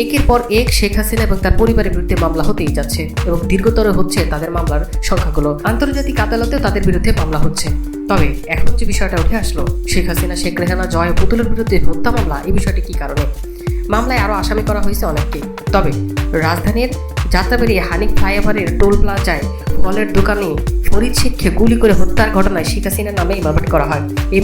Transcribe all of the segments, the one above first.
একের পর এক শেখ হাসিনা এবং তার পরিবারের বিরুদ্ধে মামলা হতেই যাচ্ছে এবং দীর্ঘতর হচ্ছে তাদের মামলার সংখ্যাগুলো। আন্তর্জাতিক আদালতেও তাদের বিরুদ্ধে মামলা হচ্ছে। তবে এখন যে বিষয়টা উঠে আসলো, শেখ হাসিনা, শেখ রেহানা, জয়, পুতুলের বিরুদ্ধে হত্যা মামলা, এই বিষয়টি কি কারণে? মামলায় আরও আসামি করা হয়েছে অনেককে। তবে রাজধানীর যাত্রাবাড়ি হানিফ ফ্লাইওভারের টোল প্লাজায় ফলের দোকানে ফরিদ শেখকে গুলি করে হত্যার ঘটনায় শেখ হাসিনার নামে মামলা করা হয়। এই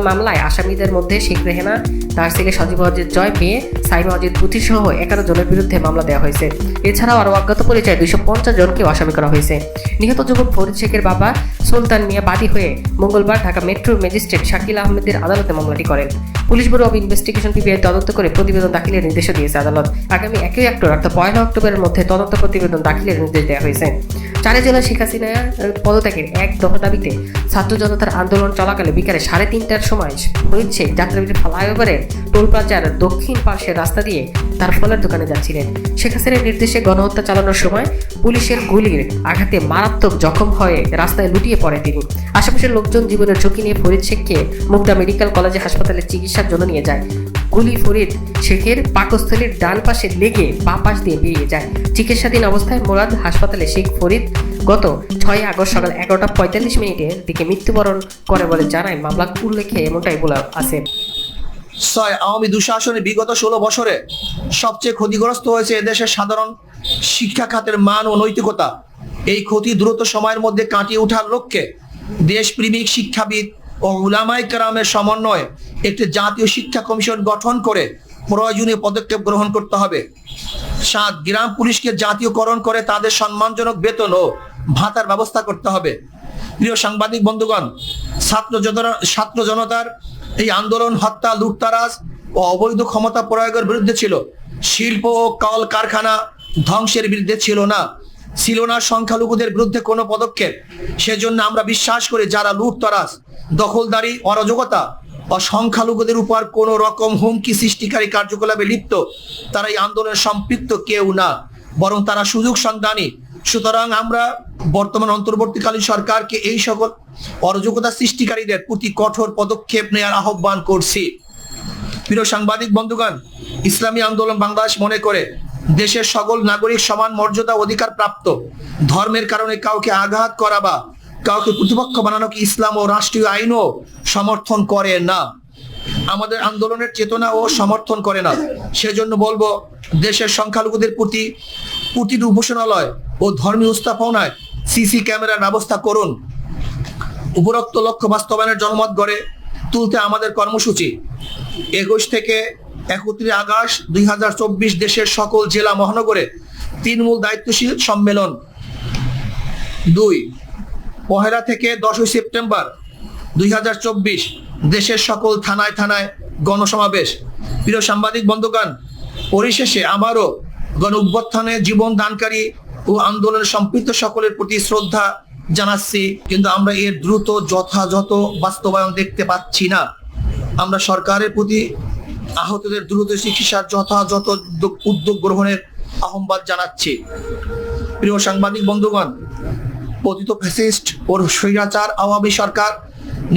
মামলায় আসামিদের মধ্যে শেখ রেহানা, তার ছেলে সজীব অজিত জয়, মেয়ে সাইমা অজিত পুথি সহ 11 জনের বিরুদ্ধে মামলা দেওয়া হয়েছে। এছাড়াও আরও অজ্ঞাত পরিচয় 250 জনকেও আসামি করা হয়েছে। নিহত যুবক ফরিদ শেখের বাবা সুলতান মিয়া বাদী হয়ে মঙ্গলবার ঢাকা মেট্রোর ম্যাজিস্ট্রেট শাকিল আহমেদের আদালতে মামলাটি করেন। Police bureau of investigation PBI তদন্ত করে প্রতিবেদন দাখিলের নির্দেশও দিয়েছে আদালত। আগামী 1 অক্টোবর অর্থাৎ 1 অক্টোবরের মধ্যে তদন্ত প্রতিবেদন দাখিলের নির্দেশ দেওয়া হয়েছে। 4 জেলায় শেখ হাসিনা পদত্যাগের এক দফা দাবিতে ছাত্র জনতার আন্দোলন চলাকালে বিকালে 3:30টার সময় ফরিদ শেখ যাত্রাবাড়ি ফ্লাইওভারের টোল প্লাজার দক্ষিণ পাশের রাস্তা দিয়ে তার ফলের দোকানে যাচ্ছিলেন। শেখ হাসিনার নির্দেশে গণহত্যা চালানোর সময় পুলিশের গুলির আঘাতে মারাত্মক জখম হয়ে রাস্তায় লুটিয়ে পড়ে তিনি। আশেপাশের লোকজন জীবনের ঝুঁকি নিয়ে ফরিদ শেখকে মুগদা মেডিকেল কলেজে হাসপাতালে চিকিৎসার জন্য নিয়ে যায়। গুলি ফরিদ শেখের পাকস্থলীর ডান পাশে লেগে বাঁ পাশ দিয়ে বেরিয়ে যায়। চিকিৎসাধীন অবস্থায় মুরাদ হাসপাতালে শেখ ফরিদ গত 6 আগস্ট সকাল 11:45 দিকে মৃত্যুবরণ করে বলে জানায় মামলার উল্লেখে। এমনটাই বলা আছে। আওয়ামী দুঃশাসনে বিগত 16 বছরে সবচেয়ে ক্ষতিগ্রস্ত হয়েছে এদেশের সাধারণ শিক্ষা খাতের মান ও নৈতিকতা। এই ক্ষতি দ্রুত সময়ের মধ্যে কাটিয়ে ওঠার লক্ষ্যে দেশপ্রেমিক শিক্ষাবিদ ও উলামায়ে কেরামের সমন্বয়ে একটি জাতীয় শিক্ষা কমিশন গঠন করে প্রয়োজনীয় পদক্ষেপ গ্রহণ করতে হবে। 7 গ্রাম পুলিশকে জাতীয়করণ করে তাদের সম্মানজনক বেতন ও ভাতার ব্যবস্থা করতে হবে। প্রিয় সাংবাদিক বন্ধুগণ, ছাত্র জনতার এই আন্দোলন হত্যা, লুটতারাজ ও অবৈধ ক্ষমতা প্রয়োগের বিরুদ্ধে ছিল। শিল্প ও কল কারখানা ধ্বংসের বিরুদ্ধে ছিল না সংখ্যালঘুদের বিরুদ্ধে কোনো পদক্ষেপ। সেজন্য আমরা বিশ্বাস করি যারা লুটতারাজ, দখলদারি, অরাজকতা ও সংখ্যালঘুদের উপর কোনো রকম হুমকি সৃষ্টিকারী কার্যকলাপে লিপ্ত, তারা এই আন্দোলনে সম্পৃক্ত কেউ না, বরং তারা সুযোগ সন্ধানী। সুতরাং আমরা বর্তমান অন্তর্বর্তীকালীন সরকারকে এই সকল অরাজকতা সৃষ্টিকারীদের প্রতি কঠোর পদক্ষেপ নেওয়ার আহ্বান করছি। প্রিয় সাংবাদিক বন্ধুগণ, ইসলামী আন্দোলন বাংলাদেশ মনে করে দেশের সকল নাগরিক সমান মর্যাদা অধিকার প্রাপ্ত। ধর্মের কারণে কাউকে আঘাত করা বা কাউকে প্রতিপক্ষ বানানোকে ইসলাম ও রাষ্ট্রীয় আইনও সমর্থন করে না, আমাদের আন্দোলনের চেতনা ও সমর্থন করে না। সেজন্য বলবো, দেশের সংখ্যালঘুদের প্রতি প্রতিটি উপাসনালয় ও ধর্মীয় স্থাপনায় সিসি ক্যামেরার ব্যবস্থা করুন। উপরোক্ত লক্ষ্য বাস্তবায়নের জনমত গড়ে তুলতে আমাদের কর্মসূচি 21 থেকে 31 আগস্ট 2024 দেশের সকল জেলা মহানগরে তৃণমূল দায়িত্বশীল সম্মেলন। 2 1 থেকে 10 সেপ্টেম্বর 2024 দেশের সকল থানায় গণসমাবেশ। প্রিয় সাংবাদিক বন্ধুগণ, পরিশেষে আবারও গণ অভ্যুত্থানে জীবন দানকারী ও আন্দোলনে সম্পৃক্ত সকলের প্রতি শ্রদ্ধা জানাচ্ছি, কিন্তু আমরা এর দ্রুত যথাযথ বাস্তবায়ন দেখতে পাচ্ছি না। আমরা সরকারের প্রতি আহতদের দ্রুত চিকিৎসার যথাযথ উদ্যোগ গ্রহণের আহ্বান জানাচ্ছি। প্রিয় সাংবাদিক বন্ধুগণ, পতিত ফ্যাসিস্ট ও স্বৈরাচার আওয়ামী সরকার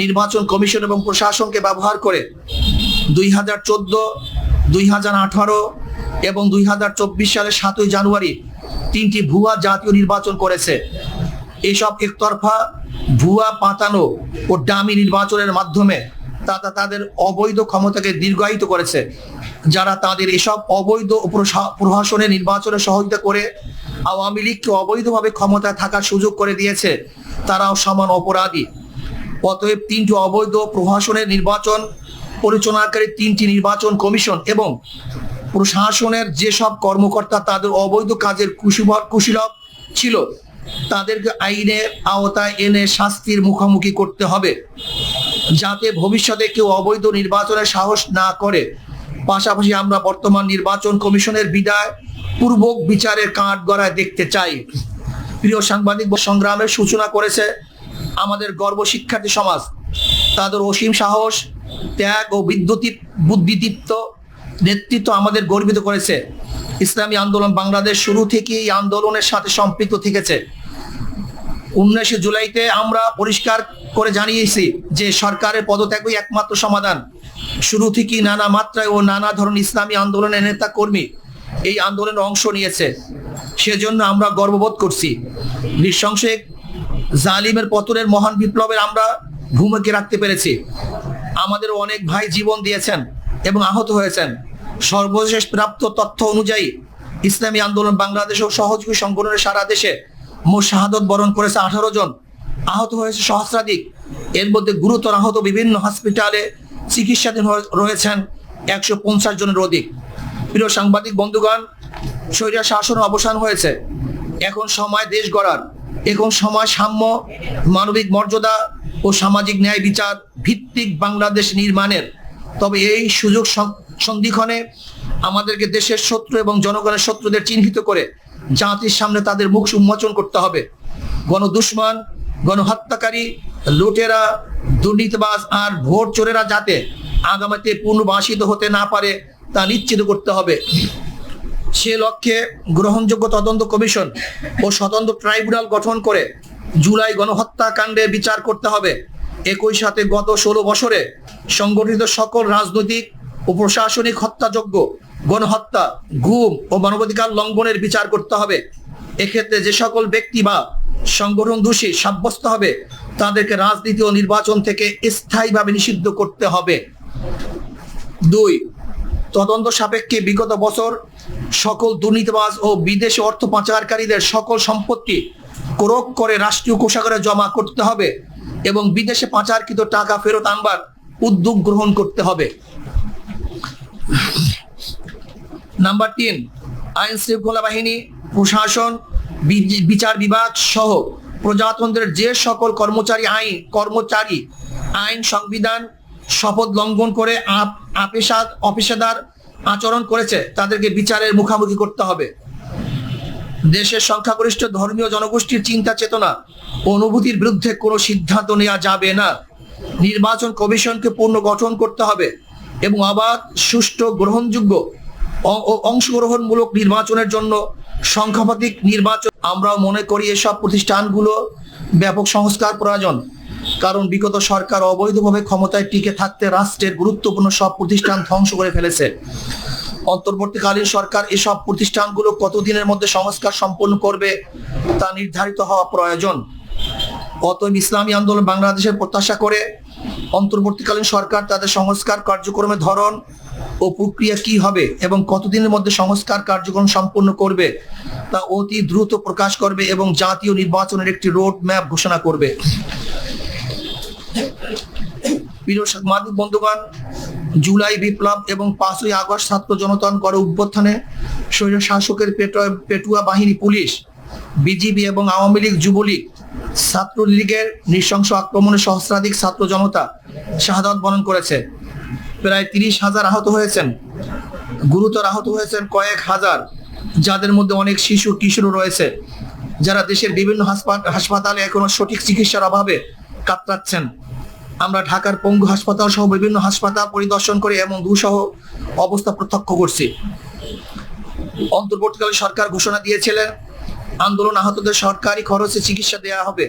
নির্বাচন কমিশন এবং প্রশাসনকে ব্যবহার করে 2014, 2018 এবং 2024 সালের 7 জানুয়ারি 3টি ভুয়া জাতীয় নির্বাচন করেছে। এসব একতরফা ভুয়া পাতানো ও ডামি নির্বাচনের মাধ্যমে তাদের অবৈধ ক্ষমতাকে দীর্ঘায়িত করেছে। যারা তাদের এসব অবৈধ প্রশাসনের নির্বাচনে সহযোগিতা করে আওয়ামী লীগকে অবৈধভাবে ক্ষমতায় থাকার সুযোগ করে দিয়েছে, তারাও সমান অপরাধী। অতএব 3টি অবৈধ প্রশাসনের নির্বাচন পরিচালনাকারী 3টি নির্বাচন কমিশন এবং প্রশাসনের যেসব কর্মকর্তা তাদের অবৈধ কাজের কুশীলব ছিল, তাদেরকে আইনের আওতায় এনে শাস্তির মুখোমুখি করতে হবে, যাতে ভবিষ্যতে কেউ অবৈধ নির্বাচনের সাহস না করে। পাশাপাশি আমরা বর্তমান নির্বাচন কমিশনের বিদায় পূর্বক বিচারের কাঠগড়ায় দেখতে চাই। প্রিয় সাংবাদিক, সংগ্রামের সূচনা করেছে আমাদের গর্ব শিক্ষার্থী সমাজ। তাদের অসীম সাহস, ত্যাগ ও বুদ্ধিদীপ্ত নেতৃত্ব আমাদের গর্বিত করেছে। ইসলামী আন্দোলন বাংলাদেশ শুরু থেকে এই আন্দোলনের সাথে সম্পৃক্ত থেকেছে। 19 জুলাইতে আমরা পরিষ্কার করে জানিয়েছি যে সরকারের পদত্যাগই একমাত্র সমাধান। শুরু থেকেই নানা মাত্রায় ও নানা ধরনের ইসলামী আন্দোলনের নেতা কর্মী এই আন্দোলনে অংশ নিয়েছে, সেজন্য আমরা গর্ববোধ করছি। নৃশংস জালিমের পতনের মহান বিপ্লবের আমরা ভূমিকা রাখতে পেরেছি। আমাদের অনেক ভাই জীবন দিয়েছেন এবং আহত হয়েছেন। সর্বশেষ প্রাপ্ত তথ্য অনুযায়ী ইসলামী আন্দোলন বাংলাদেশ ও সহযোগী সংগঠনের সারা দেশে মোট শাহাদত বরণ করেছে 18 জন, আহত হয়েছে সহস্রাধিক। এর মধ্যে গুরুতর আহত বিভিন্ন হসপিটালে চিকিৎসাধীন রয়েছেন 150 জনের অধিক। প্রিয় সাংবাদিক বন্ধুগণ, স্বৈরাচার শাসনের অবসান হয়েছে। এখন সময় দেশ গড়ার, এখন সময় সাম্য, মানবিক মর্যাদা ও সামাজিক ন্যায় বিচার ভিত্তিক বাংলাদেশ নির্মাণের। তবে এই সুযোগ সন্ধিক্ষণে আমাদেরকে দেশের শত্রু এবং জনগণের শত্রুদের চিহ্নিত করে জাতির সামনে তাদের মুখ উন্মোচন করতে হবে। গণদুশমন, গণহত্যাকারী, লুটেরা, দুর্নীতিবাজ আর ভোট চোরেরা যাতে আগামীতে পুনর্বাসিত হতে না পারে তা নিশ্চিত করতে হবে। সে লক্ষ্যে গ্রহণযোগ্য তদন্ত কমিশন ও স্বতন্ত্র ট্রাইব্যুনাল গঠন করে জুলাই গণহত্যাকাণ্ডের বিচার করতে হবে। একই সাথে গত 16 বছরে সংগঠিত সকল রাজনৈতিক ও প্রশাসনিক হত্যাযজ্ঞ, গণহত্যা, গুম ও মানবাধিকার লঙ্ঘনের বিচার করতে হবে। এক্ষেত্রে যে সকল ব্যক্তি বা সংগঠন দোষী সাব্যস্ত হবে তাদেরকে রাজনীতি ও নির্বাচন থেকে স্থায়ীভাবে নিষিদ্ধ করতে হবে। 2. তদন্ত সাপেক্ষে বিগত বছর সকল দুর্নীতিবাজ ও বিদেশি অর্থ পাচারকারীদের সকল সম্পত্তি ক্রয় করে রাষ্ট্রীয় কোষাগারে জমা করতে হবে এবং বিদেশে পাচারকৃত টাকা ফেরত আনবার উদ্যোগ গ্রহণ করতে হবে। নাম্বার 3, আইন শৃঙ্খলা বাহিনী, প্রশাসন, বিচার বিভাগ সহ প্রজাতন্ত্রের যে সকল কর্মচারী আইন, সংবিধান, শপথ লঙ্ঘন করে অপেশাদার আচরণ করেছে তাদেরকে বিচারের মুখোমুখি করতে হবে। দেশের সংখ্যাগরিষ্ঠ ধর্মীয় জনগোষ্ঠীর চিন্তা চেতনা ও অনুভূতির বিরুদ্ধে কোনো সিদ্ধান্ত নেওয়া যাবে না। নির্বাচন কমিশনকে পুনর্গঠন করতে হবে এবং অবাধ, সুষ্ঠু, গ্রহণযোগ্য ও অংশগ্রহণমূলক নির্বাচনের জন্য সংখ্যাধিক নির্বাচন। আমরা মনে করি এসব প্রতিষ্ঠানগুলো ব্যাপক সংস্কার প্রয়োজন, কারণ বিগত সরকার অবৈধভাবে ক্ষমতায় টিকে থাকতে রাষ্ট্রের গুরুত্বপূর্ণ সব প্রতিষ্ঠান ধ্বংস করে ফেলেছে। অন্তর্বর্তীকালীন সরকার এসব প্রতিষ্ঠানগুলো কতদিনের মধ্যে সংস্কার সম্পন্ন করবে তা নির্ধারিত হওয়া প্রয়োজন। অতএব ইসলামী আন্দোলন বাংলাদেশের প্রত্যাশা করে অন্তর্বর্তীকালীন সরকার তাদের সংস্কার কার্যক্রমের ধরন ও প্রক্রিয়া কি হবে এবং কতদিনের মধ্যে সংস্কার কার্যক্রম সম্পন্ন করবে তা অতি দ্রুত প্রকাশ করবে এবং জাতীয় নির্বাচনের একটি রোড ম্যাপ ঘোষণা করবে। প্রিয় সাংবাদিক বন্ধুগণ, জুলাই বিপ্লব এবং 5ই আগস্ট ছাত্র জনতার গণ অভ্যুত্থানে স্বৈর শাসকের পেটুয়া বাহিনী, পুলিশ, বিজিবি এবং আওয়ামী লীগ, যুবলীগ, ছাত্রলীগের নৃশংস আক্রমণে সহস্রাধিক ছাত্র জনতা শাহাদাত বরণ করেছে। প্রায় 30,000 আহত হয়েছেন, গুরুতর আহত হয়েছেন কয়েক হাজার, যাদের মধ্যে অনেক শিশু কিশোর রয়েছে, যারা দেশের বিভিন্ন হাসপাতালে এখনো সঠিক চিকিৎসার অভাবে কাতরাচ্ছেন। আমরা ঢাকার পঙ্গু হাসপাতাল সহ বিভিন্ন হাসপাতাল পরিদর্শন করে এবং দুঃসহ অবস্থা প্রত্যক্ষ করছি। অন্তর্বর্তীকালীন সরকার ঘোষণা দিয়েছিলেন আন্দোলন আহতদের সরকারি খরচে চিকিৎসা দেওয়া হবে।